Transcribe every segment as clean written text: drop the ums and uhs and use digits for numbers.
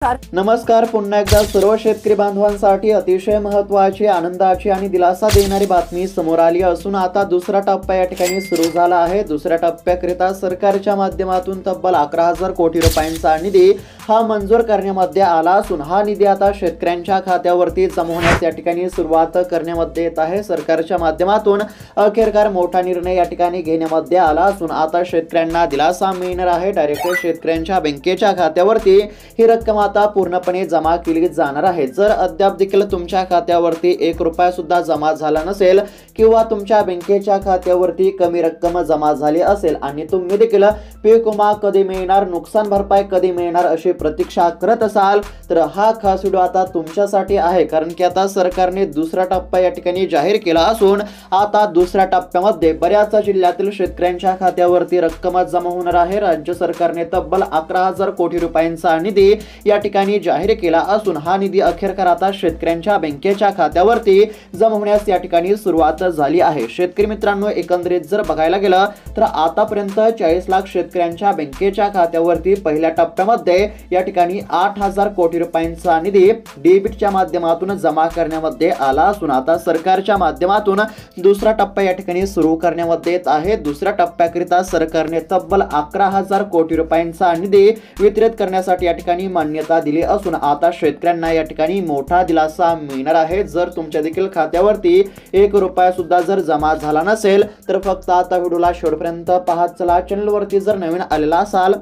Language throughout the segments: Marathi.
नमस्कार, पुन्हा एकदा सर्व शेतकरी बांधवांसाठी अतिशय महत्त्वाची, आनंदाची आणि दिलासा देणारी बातमी समोर आली असून आता दुसरा टप्पा या ठिकाणी सुरू झाला आहे। दुसऱ्या टप्प्याकरिता सरकारच्या माध्यमातून तब्बल 11,000 कोटी रुपयांचा निधी हा मंजूर करण्यामध्ये आला असून हा निधी आता शेतकऱ्यांच्या खात्यावरती जमा होण्यास या ठिकाणी सुरुवात करण्यामध्ये येत आहे। सरकारच्या माध्यमातून अखेरकार मोठा निर्णय या ठिकाणी घेण्यामध्ये आला असून आता शेतकऱ्यांना दिलासा मिळणार आहे। डायरेक्ट शेतकऱ्यांच्या बँकेच्या खात्यावरती ही रक्कम आता पूर्णपणे जमा केली जाणार आहे। जर अद्याप देखील तुमच्या खात्यावरती 1 रुपया सुद्धा जमा झाला नसेल किंवा तुमच्या बँकेच्या खात्यावरती कमी रक्कम जमा झाली असेल आणि तुम्ही देखील पीक विमा कधी मिळणार, नुकसान भरपाई कधी मिळणार अशी प्रतीक्षा करत असाल तर हा खास व्हिडिओ आता तुमच्यासाठी आहे। कारण की आता सरकारने दुसरा टप्पा या ठिकाणी जाहीर केला असून आता दुसऱ्या टप्प्यामध्ये बऱ्याच जिल्ह्यातील शेतकऱ्यांच्या खात्यावरती रक्कम जमा होणार आहे। राज्य सरकारने तब्बल 11,000 कोटी रुपयांचा निधी या ठिकाणी जाहीर केला असून हा निधी अखेरकार आता शेतकऱ्यांच्या बँकेच्या खात्यावरती जमा होण्यास या ठिकाणी सुरुवात झाली आहे। शेतकरी मित्रांनो, एकंदरीत जर बघायला गेलं तर आतापर्यंत 40 लाख शेतकऱ्यांच्या बँकेच्या खात्यावरती पहिल्या टप्प्यामध्ये या ठिकाणी 8,000 कोटी रुपयांचा निधी डेबिटच्या माध्यमातून जमा करण्यामध्ये आला असून आता सरकारच्या माध्यमातून दुसरा टप्पा या ठिकाणी सुरू करण्यामध्ये येत आहे। दुसऱ्या टप्प्याकरिता सरकारने तब्बल 11,000 कोटी रुपयांचा निधी वितरित करण्यासाठी या ठिकाणी मान्यता दिली असून आता शेतकऱ्यांना या ठिकाणी मोठा दिलासा मिळणार आहे। जर तुमच्या देखील खात्यावरती 1 रुपया सुद्धा जर जमा झाला नसेल तर फक्त आता व्हिडिओला शेवटपर्यंत पाहत चला। चॅनलवरती जर नवीन आलेला असाल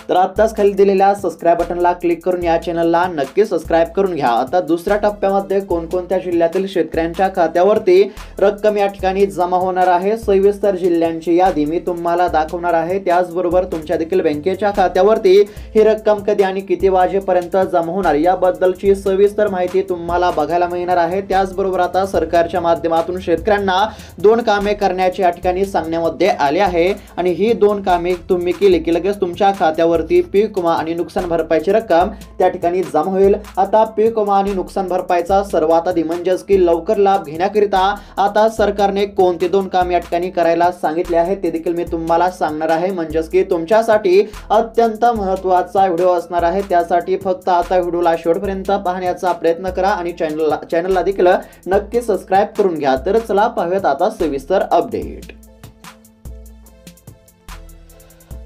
तर आत्ताच खाली दिलेल्या सबस्क्राइब बटनला क्लिक करून या चॅनलला नक्की सबस्क्राइब करून घ्या। आता दुसऱ्या टप्प्यामध्ये कोणकोणत्या जिल्ह्यातील शेतकऱ्यांच्या खात्यावरती रक्कम या ठिकाणी जमा होणार आहे, सविस्तर जिल्ह्यांची यादी मी तुम्हाला दाखवणार आहे। त्याचबरोबर तुमच्या देखील बँकेच्या खात्यावरती ही रक्कम कधी आणि किती वाजेपर्यंत जमा होणार याबद्दलची सविस्तर माहिती तुम्हाला बघायला मिळणार आहे। त्याचबरोबर आता सरकारच्या माध्यमातून शेतकऱ्यांना 2 कामे करण्याची या ठिकाणी सांगण्यामध्ये आले आहे आणि ही 2 कामे तुम्ही केली की लगेच तुमच्या खात्यावर पीक विमा आणि नुकसान भरपाईची रक्कम त्या ठिकाणी जमा होईल। आता पीक विमा आणि नुकसान भरपाईचा सर्वात आधी म्हणजेच की लवकर लाभ घेण्याकरिता आता सरकारने कोणते 2 काम या ठिकाणी करायला सांगितले आहे ते देखील मी तुम्हाला सांगणार आहे। म्हणजेच की तुमच्यासाठी अत्यंत महत्त्वाचा व्हिडिओ असणार आहे। त्यासाठी फक्त आता व्हिडिओला शेवटपर्यंत पाहण्याचा प्रयत्न करा आणि चॅनलला देखील नक्की सबस्क्राइब करून घ्या। तर चला पाहूयात आता सविस्तर अपडेट।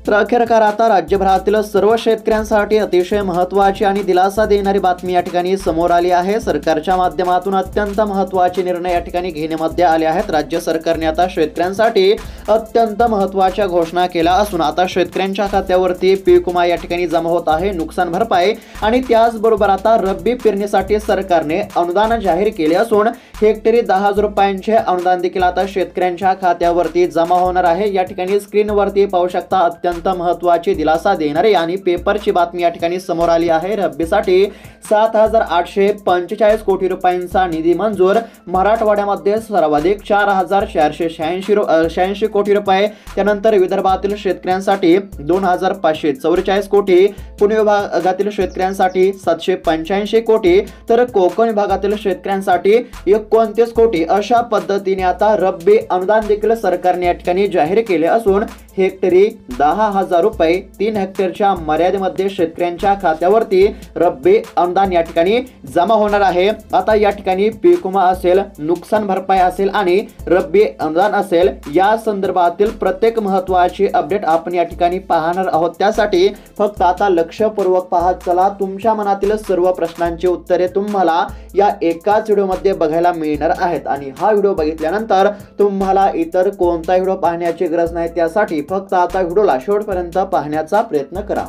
तर अखेरकार आता राज्यभरातील सर्व शेतकऱ्यांसाठी अतिशय महत्त्वाची आणि दिलासा देणारी बातमी या ठिकाणी समोर आली आहे। सरकारच्या माध्यमातून अत्यंत महत्त्वाचे निर्णय या ठिकाणी घेण्यामध्ये आले आहेत। राज्य सरकारने आता शेतकऱ्यांसाठी अत्यंत महत्त्वाच्या घोषणा केल्या असून आता शेतकऱ्यांच्या खात्यावरती पीक विमा या ठिकाणी जमा होत आहे, नुकसान भरपाई आणि त्याचबरोबर आता रब्बी पेरणीसाठी सरकारने अनुदान जाहीर केले असून हेक्टरी 10,000 रुपयांचे अनुदान देखील आता शेतकऱ्यांच्या खात्यावरती जमा होणार आहे। या ठिकाणी स्क्रीनवरती पाहू शकता अत्यंत महत्त्वाची दिलासा देणारी आणि पेपरची बातमी या ठिकाणी समोर आली आहे। रब्बीसाठी 7,845 कोटी रुपयांचा निधी मंजूर, मराठवाड्यामध्ये सर्वाधिक 4,486 कोटी रुपये, त्यानंतर विदर्भातील शेतकऱ्यांसाठी 2,544 कोटी, पुणे विभागातील शेतकऱ्यांसाठी 785 कोटी तर कोकण विभागातील शेतकऱ्यांसाठी 29 कोटी अशा पद्धतीने आता रब्बी अनुदान देखील सरकारने या ठिकाणी जाहीर केले असून हेक्टरी 10,000 रुपये 3 हेक्टरच्या मर्यादेमध्ये शेतकऱ्यांच्या खात्यावरती रब्बी अनुदान या ठिकाणी जमा होणार आहे। आता या ठिकाणी पीक विमा असेल, नुकसान भरपाई असेल आणि रब्बी अनुदान असेल या संदर्भातील प्रत्येक महत्त्वाची अपडेट आपण या ठिकाणी पाहणार आहोत। त्यासाठी फक्त आता लक्षपूर्वक पाहत चला। तुमच्या मनातील सर्व प्रश्नांची उत्तरे तुम्हाला या एकाच व्हिडिओमध्ये बघायला मिळणार आहेत आणि हा व्हिडिओ बघितल्यानंतर तुम्हाला इतर कोणता व्हिडिओ पाहण्याची गरज नाही। त्यासाठी फक्त आता व्हिडिओला शेवटपर्यंत पाहण्याचा प्रयत्न करा।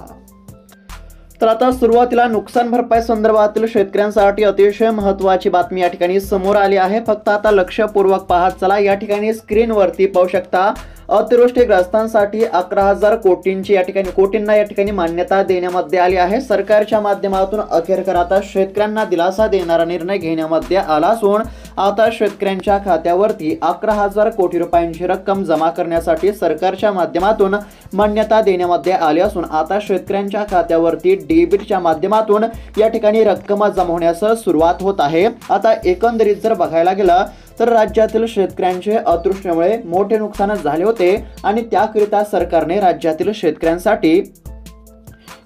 तर आता सुरुवातीला नुकसान भरपाई संदर्भातील शेतकऱ्यांसाठी अतिशय महत्त्वाची बातमी या ठिकाणी समोर आली आहे। फक्त आता लक्षपूर्वक पाहत चला। या ठिकाणी स्क्रीनवरती पाहू शकता अतिवृष्टीग्रस्तांसाठी 11,000 कोटींना या ठिकाणी मान्यता देण्यामध्ये आली आहे। सरकारच्या माध्यमातून अखेरकार आता शेतकऱ्यांना दिलासा देणारा निर्णय घेण्यामध्ये आला असून आता शेतकऱ्यांच्या खात्यावरती 11,000 कोटी रुपयांची रक्कम जमा करण्यासाठी सरकारच्या माध्यमातून मान्यता देण्यामध्ये आली असून आता शेतकऱ्यांच्या खात्यावरती डेबिटच्या माध्यमातून या ठिकाणी रक्कम जमा होण्यास सुरुवात होत आहे। आता एकंदरीत जर बघायला गेलं तर राज्यातील शेतकऱ्यांचे अतिवृष्टीमुळे मोठे नुकसान झाले होते आणि त्याकरिता सरकारने राज्यातील शेतकऱ्यांसाठी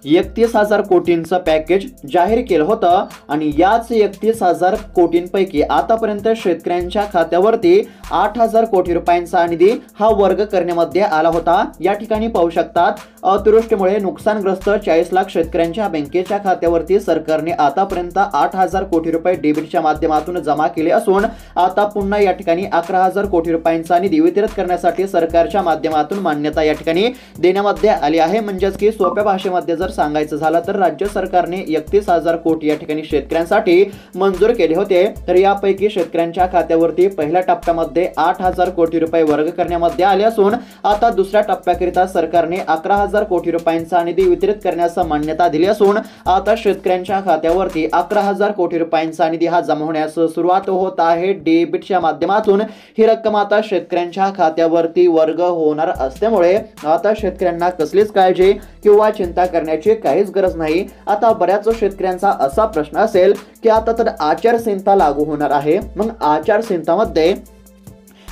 31,000 कोटींचं पॅकेज जाहीर केलं होतं आणि याच 31,000 कोटींपैकी आतापर्यंत शेतकऱ्यांच्या खात्यावरती 8,000 कोटी रुपयांचा निधी हा वर्ग करण्यामध्ये आला होता। या ठिकाणी पाहू शकतात, अतिवृष्टीमुळे नुकसानग्रस्त 40 लाख शेतकऱ्यांच्या बँकेच्या खात्यावरती सरकारने आतापर्यंत 8,000 कोटी रुपये डेबिटच्या माध्यमातून जमा केले असून आता पुन्हा या ठिकाणी 11,000 कोटी रुपयांचा निधी वितरित करण्यासाठी सरकारच्या माध्यमातून मान्यता या ठिकाणी देण्यामध्ये आली आहे। म्हणजेच की सोप्या भाषेमध्ये जर सांगायचं झालं तर राज्य सरकारने 31,000 कोटी या ठिकाणी शेतकऱ्यांसाठी मंजूर केले होते। तर यापैकी शेतकऱ्यांच्या खात्यावरती पहिल्या टप्प्यामध्ये 8,000 कोटी रुपये वर्ग करण्यामध्ये आले असून आता दुसऱ्या टप्प्याकरिता सरकारने 11,000 कोटी रुपयांचा निधी वितरित करण्यास मान्यता दिली असून आता शेतकऱ्यांच्या खात्यावरती 11,000 कोटी रुपयांचा निधी हा जमा होण्यास सुरुवात होत आहे। डेबिटच्या माध्यमातून ही रक्कम आता शेतकऱ्यांच्या खात्यावरती वर्ग होणार असल्यामुळे आता शेतकऱ्यांना कसलीच काळजी किंवा चिंता करण्याची काहीच गरज नाही। आता बऱ्याच शेतकऱ्यांचा असा प्रश्न असेल की आता तर आचारसंहिता लागू होणार आहे, मग आचारसंहितामध्ये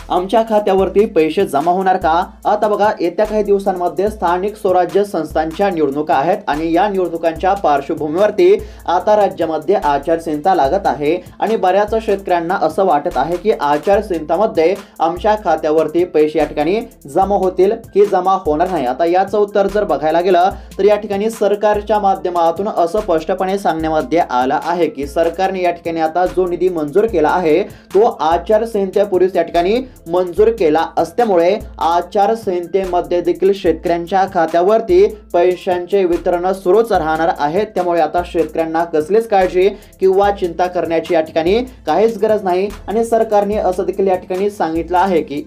आमच्या खात्यावरती पैसे जमा होणार का? आता बघा, येत्या काही दिवसांमध्ये स्थानिक स्वराज्य संस्थांच्या निवडणुका आहेत आणि या निवडणुकांच्या पार्श्वभूमीवरती आता राज्यामध्ये आचारसंहिता लागत आहे आणि बऱ्याच शेतकऱ्यांना असं वाटत आहे की आचारसंहितामध्ये आमच्या खात्यावरती पैसे या ठिकाणी जमा होतील की जमा होणार नाही। आता याचं उत्तर जर बघायला गेलं तर या ठिकाणी सरकारच्या माध्यमातून असं स्पष्टपणे सांगण्यामध्ये आलं आहे की सरकारने या ठिकाणी आता जो निधी मंजूर केला आहे तो आचारसंहितेपूर्वीच या ठिकाणी मंजूर केला असल्यामुळे आचारसंहितेमध्ये देखील शेतकऱ्यांच्या खात्यावरती पैशांचे वितरण सुरूच राहणार आहे। त्यामुळे आता शेतकऱ्यांना कसलीच काळजी किंवा चिंता करण्याची या ठिकाणी काहीच गरज नाही आणि सरकारने असं देखील या ठिकाणी सांगितलं आहे की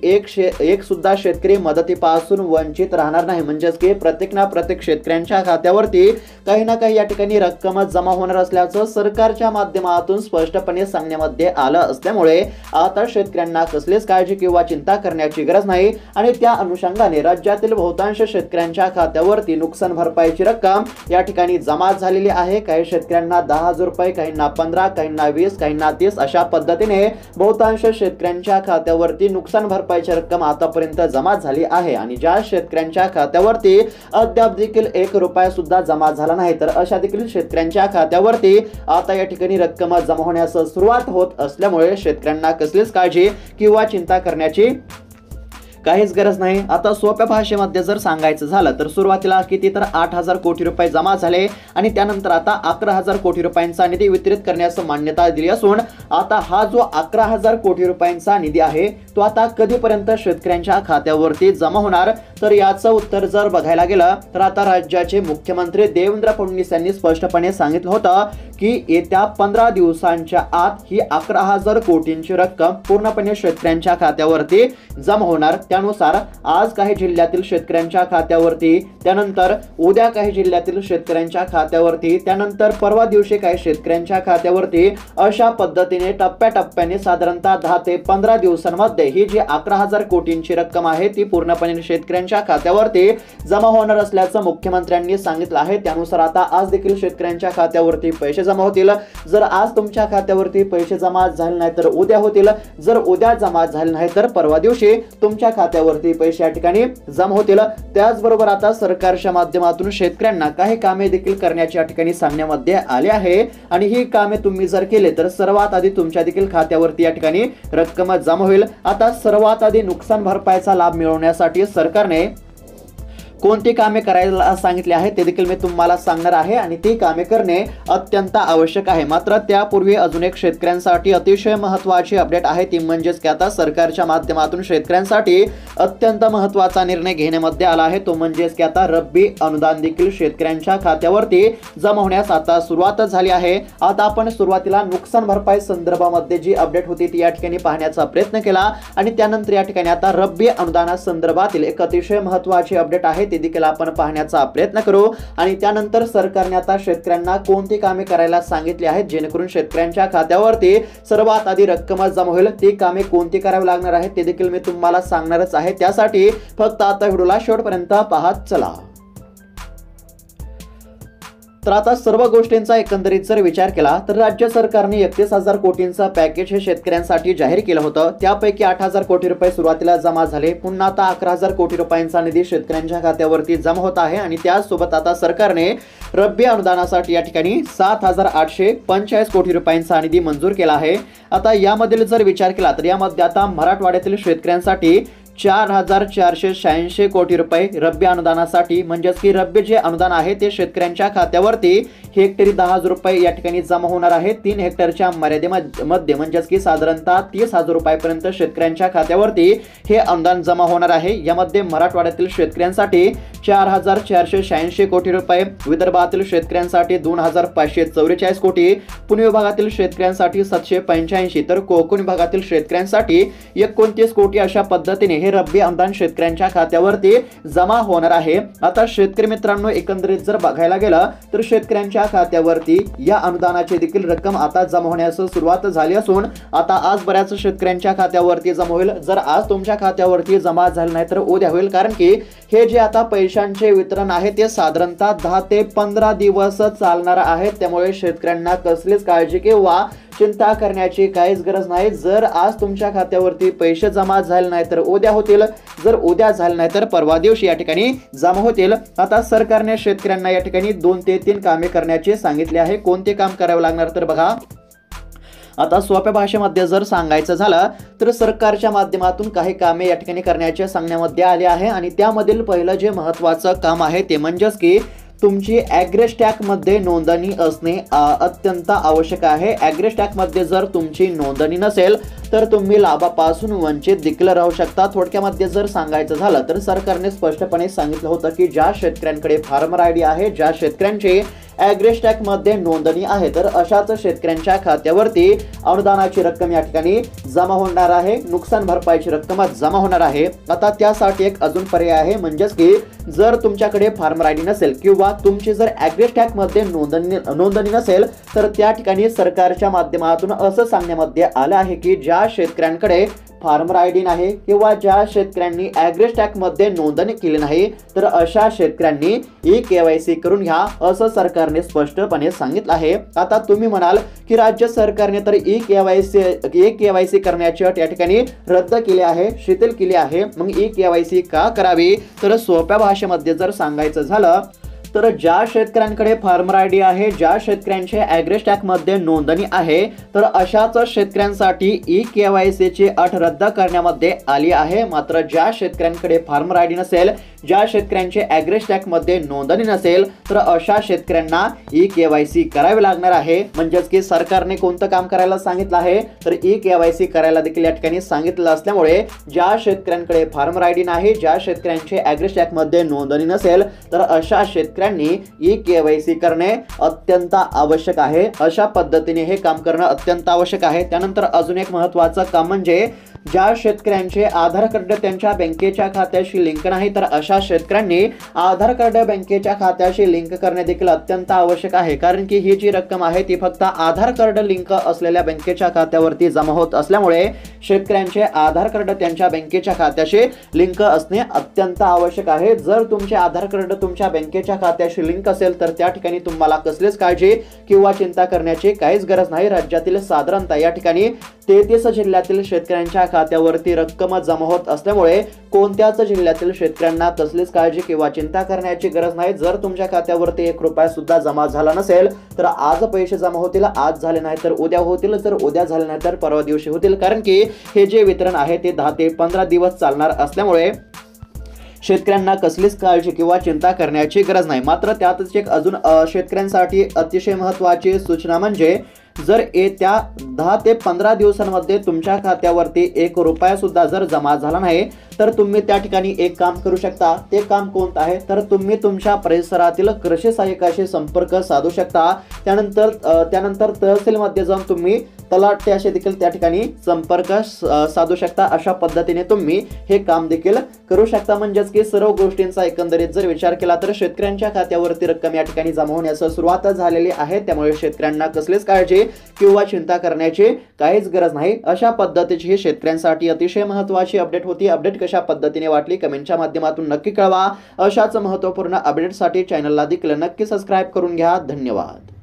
एक सुद्धा शेतकरी मदतीपासून वंचित राहणार नाही। म्हणजेच की प्रत्येक शेतकऱ्यांच्या खात्यावरती काही ना काही या ठिकाणी रक्कम जमा होणार असल्याचं सरकारच्या माध्यमातून स्पष्टपणे सांगण्यामध्ये आलं असल्यामुळे आता शेतकऱ्यांना कसलीच काळजी किंवा चिंता करण्याची गरज नाही आणि त्या अनुषंगाने राज्यातील बहुतांश शेतकऱ्यांच्या खात्यावरती नुकसान भरपाईची रक्कम या ठिकाणी जमा झालेली आहे। काही शेतकऱ्यांना 10,000 रुपये, काहींना 15, काहींना 20, काहींना 30 अशा पद्धतीने बहुतांश शेतकऱ्यांच्या खात्यावरती नुकसान भरपाईची रक्कम आतापर्यंत जमा झाली आहे आणि ज्या शेतकऱ्यांच्या खात्यावरती अद्याप देखील 1 रुपया सुद्धा जमा झाला नाही तर अशा देखील शेतकऱ्यांच्या खात्यावरती आता या ठिकाणी रक्कम जमा होण्यास सुरुवात होत असल्यामुळे शेतकऱ्यांना कसलीच काळजी किंवा चिंता करण्याची काहीच गरज नाही। आता सोप्या भाषेमध्ये जर सांगायचं झालं तर सुरुवातीला किती तर 8,000 कोटी रुपये जमा झाले आणि त्यानंतर आता 11,000 कोटी रुपयांचा निधी वितरित करण्यास मान्यता दिली असून आता हा जो 11,000 कोटी रुपयांचा निधी आहे तो आता कधीपर्यंत शेतकऱ्यांच्या खात्यावरती जमा होणार? तर याचं उत्तर जर बघायला गेलं तर आता राज्याचे मुख्यमंत्री देवेंद्र फडणवीस यांनी स्पष्टपणे सांगितलं होतं की येत्या 15 दिवसांच्या आत ही 11,000 कोटींची रक्कम पूर्णपणे शेतकऱ्यांच्या खात्यावरती जमा होणार। त्यानुसार आज काही जिल्ह्यातील शेतकऱ्यांच्या खात्यावरती, त्यानंतर उद्या काही जिल्ह्यातील शेतकऱ्यांच्या खात्यावरती, त्यानंतर परवा दिवशी काही शेतकऱ्यांच्या खात्यावरती अशा पद्धतीने टप्प्याटप्प्याने साधारणतः 10 ते 15 दिवसांमध्ये ही जी 11,000 कोटींची रक्कम आहे ती पूर्णपणे शेतकऱ्यांच्या खात्यावरती जमा होणार असल्याचं मुख्यमंत्र्यांनी सांगितलं आहे। त्यानुसार आता आज देखील शेतकऱ्यांच्या खात्यावरती पैसे जमा होतील। जर आज तुमच्या खात्यावरती पैसे जमा झाले नाही तर उद्या होतील, जर उद्या जमा झाले नाही तर परवा दिवशी तुमच्या खात्यावरती पैसे या ठिकाणी जमा होतील। त्याचबरोबर आता सरकारच्या माध्यमातून शेतकऱ्यांना काही कामे देखील करण्याची या ठिकाणी सांगण्यामध्ये आले आहे आणि ही कामे तुम्ही जर केले तर सर्वात आधी तुमच्या देखील खात्यावरती या ठिकाणी रक्कम जमा होईल। आता सर्वात आधी नुकसान भरपाईचा लाभ मिळवण्यासाठी सरकारने कोणती कामे करायला सांगितले आहे ते देखील मी तुम्हाला सांगणार आहे आणि ती कामे करणे अत्यंत आवश्यक आहे। मात्र त्यापूर्वी अजून एक शेतकऱ्यांसाठी अतिशय महत्त्वाची अपडेट आहे ती म्हणजेच की आता सरकारच्या माध्यमातून शेतकऱ्यांसाठी अत्यंत महत्त्वाचा निर्णय घेण्यामध्ये आला आहे तो म्हणजेच की आता रब्बी अनुदान देखील शेतकऱ्यांच्या खात्यावरती जमा होण्यास आता सुरुवात झाली आहे। आता आपण सुरुवातीला नुकसान भरपाई संदर्भामध्ये जी अपडेट होती ती या ठिकाणी पाहण्याचा प्रयत्न केला आणि त्यानंतर या ठिकाणी आता रब्बी अनुदानासंदर्भातील एक अतिशय महत्त्वाची अपडेट आहे ते देखील आपण पाहण्याचा प्रयत्न करू आणि त्यानंतर सरकारने आता शेतकऱ्यांना कोणती कामे करायला सांगितली आहेत जेणेकरून शेतकऱ्यांच्या खात्यावरती सर्वात आधी रक्कम जमा होईल। ती कामे कोणती करावी लागणार आहेत ते देखील मी तुम्हाला सांगणारच आहे। त्यासाठी फक्त आता व्हिडिओला शेवटपर्यंत पाहत चला। तर आता सर्व गोष्टींचा एकंदरीत जर विचार केला तर राज्य सरकारने 31,000 कोटींचं पॅकेज हे शेतकऱ्यांसाठी जाहीर केलं होतं। त्यापैकी 8,000 कोटी रुपये सुरुवातीला जमा झाले, पुन्हा आता 11,000 कोटी रुपयांचा निधी शेतकऱ्यांच्या खात्यावरती जमा होत आहे आणि त्याचसोबत आता सरकारने रब्बी अनुदानासाठी या ठिकाणी 7,845 कोटी रुपयांचा निधी मंजूर केला आहे। आता यामधील जर विचार केला तर यामध्ये आता मराठवाड्यातील शेतकऱ्यांसाठी 4,486 कोटी रुपये रब्बी अनुदानासाठी, म्हणजेच की रब्बी जे अनुदान आहे ते शेतकऱ्यांच्या खात्यावरती हेक्टरी 10,000 रुपये या ठिकाणी जमा होणार आहे। 3 हेक्टरच्या मर्यादेमध्ये म्हणजेच की साधारणतः 30,000 रुपयापर्यंत शेतकऱ्यांच्या खात्यावरती हे अनुदान जमा होणार आहे। यामध्ये मराठवाड्यातील शेतकऱ्यांसाठी 4,486 कोटी रुपये, विदर्भातील शेतकऱ्यांसाठी 2,544 कोटी, पुणे विभागातील शेतकऱ्यांसाठी 785, तर कोकण विभागातील शेतकऱ्यांसाठी 29 कोटी अशा पद्धतीने हे रब्बी अनुदान शेतकऱ्यांच्या खात्यावरती जमा होणार आहे। आता शेतकरी मित्रांनो, एकंदरीत जर बघायला गेलं तर शेतकऱ्यांच्या खात्यावरती या अनुदानाची देखील रक्कम आता जमा होण्यास सुरुवात झाली असून आता आज बऱ्याच शेतकऱ्यांच्या खात्यावरती जमा होईल। जर आज तुमच्या खात्यावरती जमा झाले नाही तर उद्या होईल, कारण की हे जे आता पैशांचे वितरण आहे ते साधारणतः 10 ते 15 दिवस चालणार आहे। त्यामुळे शेतकऱ्यांना कसलीच काळजी किंवा चिंता करण्याची काहीच गरज नाही। जर आज तुमच्या खात्यावरती पैसे जमा झाले नाही तर उद्या होतील, जर उद्या झाले नाही तर परवा दिवशी या ठिकाणी जमा होतील। आता सरकारने शेतकऱ्यांना या ठिकाणी 2 ते 3 कामे करण्याचे सांगितले आहे। कोणते काम करावे लागणार तर बघा, आता सोप्या भाषेमध्ये जर सांगायचं झालं तर सरकारच्या माध्यमातून काही कामे या ठिकाणी करण्याचे सांगण्यामध्ये आले आहे आणि त्यामधील पहिलं जे महत्त्वाचं काम आहे ते म्हणजेच की तुमची ॲग्रीस्टॅक मध्ये नोंदणी असणे अत्यंत आवश्यक आहे। ॲग्रीस्टॅक मध्ये जर तुमची नोंदणी नसेल तर तुम्ही लाभापासून वंचित देखील राहू शकता। थोडक्यामध्ये जर सांगायचं झालं तर सरकारने स्पष्टपणे सांगितलं होतं की ज्या शेतकऱ्यांकडे फार्मर आयडी आहे, ज्या शेतकऱ्यांची ॲग्रीस्टॅक मध्ये नोंदणी आहे, तर अशाच शेतकऱ्यांच्या खात्यावरती अनुदानाची रक्कम या ठिकाणी जमा होणार आहे, नुकसान भरपाईची रक्कम जमा होणार आहे। आता त्यासाठी एक अजून पर्याय आहे, म्हणजेच की जर तुमच्याकडे फार्मर आयडी नसेल किंवा तुमची जर ॲग्रीस्टॅक मध्ये नोंदणी नसेल तर त्या ठिकाणी सरकारच्या माध्यमातून असं सांगण्यामध्ये आलं आहे की ज्या शेतकऱ्यांकडे फार्मर आयडी नाही किंवा ज्या शेतकऱ्यांनी ॲग्रीस्टॅक मध्ये नोंदणी केली नाही तर अशा शेतकऱ्यांनी ई-KYC करून घ्या, असं सरकारने स्पष्टपणे सांगितलं आहे। आता तुम्ही म्हणाल की राज्य सरकारने तर ई-KYC करण्याची अट या ठिकाणी रद्द केली आहे, शिथिल केली आहे, मग ई-KYC का करावी? तर सोप्या भाषेमध्ये जर सांगायचं झालं तर ज्या शेतकऱ्यांकडे फार्मर आयडी आहे, ज्या शेतकऱ्यांचे ॲग्रीस्टॅक मध्ये नोंदणी आहे, तर अशाच शेतकऱ्यांसाठी ई-KYC ची अट रद्द करण्यामध्ये आली आहे। मात्र ज्या शेतकऱ्यांकडे फार्मर आयडी नसेल, ज्या शेतकऱ्यांचे ॲग्रीस्टॅक मध्ये नोंदणी नसेल, तर अशा शेतकऱ्यांना ई-KYC करावे लागणार आहे। म्हणजेच की सरकारने कोणतं काम करायला सांगितलं आहे तर ई-KYC करायला देखील या ठिकाणी सांगितलं असल्यामुळे ज्या शेतकऱ्यांकडे फार्मर आयडी नाही, ज्या शेतकऱ्यांचे ॲग्रीस्टॅक मध्ये नोंदणी नसेल, तर अशा शेतकऱ्यांनी ई-KYC करणे अत्यंत आवश्यक आहे। अशा पद्धतीने हे काम करणं अत्यंत आवश्यक आहे। त्यानंतर अजून एक महत्त्वाचं काम म्हणजे ज्या शेतकऱ्यांचे आधार कार्ड त्यांच्या बँकेच्या खात्याशी लिंक नाही, तर अशा शेतकऱ्यांनी आधार कार्ड बँकेच्या खात्याशी लिंक करणे देखील अत्यंत आवश्यक आहे, कारण की ही जी रक्कम आहे ती फक्त आधार कार्ड लिंक असलेल्या बँकेच्या खात्यावरती जमा होत असल्यामुळे शेतकऱ्यांचे आधार कार्ड त्यांच्या बँकेच्या खात्याशी लिंक असणे अत्यंत आवश्यक आहे। जर तुमचे आधार कार्ड तुमच्या बँकेच्या खात्याशी लिंक असेल तर त्या ठिकाणी तुम्हाला कसलीच काळजी किंवा चिंता करण्याची काहीच गरज नाही। राज्यातील साधारणतः या ठिकाणी 33 जिल्ह्यातील शेतकऱ्यांच्या खात्यावरती रक्कम जमा होत असल्यामुळे कोणत्याच जिल्ह्यातील शेतकऱ्यांना कसलीच काळजी किंवा चिंता करण्याची गरज नाही। जर तुमच्या खात्यावरती 1 रुपया सुद्धा जमा झाला नसेल तर आज पैसे जमा होतील, आज झाले नाही तर उद्या होतील, जर उद्या झाले नाही तर परवा दिवशी होतील, कारण की हे जे वितरण आहे ते 10 ते 15 दिवस चालणार असल्यामुळे शेतकऱ्यांना कसलीच काळजी किंवा चिंता करण्याची गरज नाही। मात्र त्यातच एक अजून शेतकऱ्यांसाठी अतिशय महत्त्वाची सूचना म्हणजे जर येत्या 10 ते 15 दिवसांमध्ये तुमच्या खात्यावरती 1 रुपया सुद्धा जर जमा झाला नाही तर तुम्ही त्या ठिकाणी एक काम करू शकता। ते काम कोणतं आहे तर तुम्ही तुमच्या परिसरातील कृषी सहाय्यकाशी संपर्क साधू शकता। त्यानंतर तहसीलमध्ये जाऊन तुम्ही तलाठी असे देखील त्या ठिकाणी संपर्क साधू शकता। अशा पद्धतीने तुम्ही हे काम देखील करू शकता। म्हणजेच की सर्व गोष्टींचा एकंदरीत जर विचार केला तर शेतकऱ्यांच्या खात्यावरती रक्कम या ठिकाणी जमा होण्यास सुरुवात झालेली आहे। त्यामुळे शेतकऱ्यांना कसलीच काळजी किंवा चिंता करण्याची काहीच गरज नाही। अशा पद्धतीची ही शेतकऱ्यांसाठी अतिशय महत्त्वाची अपडेट होती। अपडेट कशा पद्धतीने वाटली कमेंटच्या माध्यमातून नक्की कळवा। अशाच महत्त्वपूर्ण अपडेटसाठी चॅनलला देखील नक्की सबस्क्राइब करून घ्या। धन्यवाद।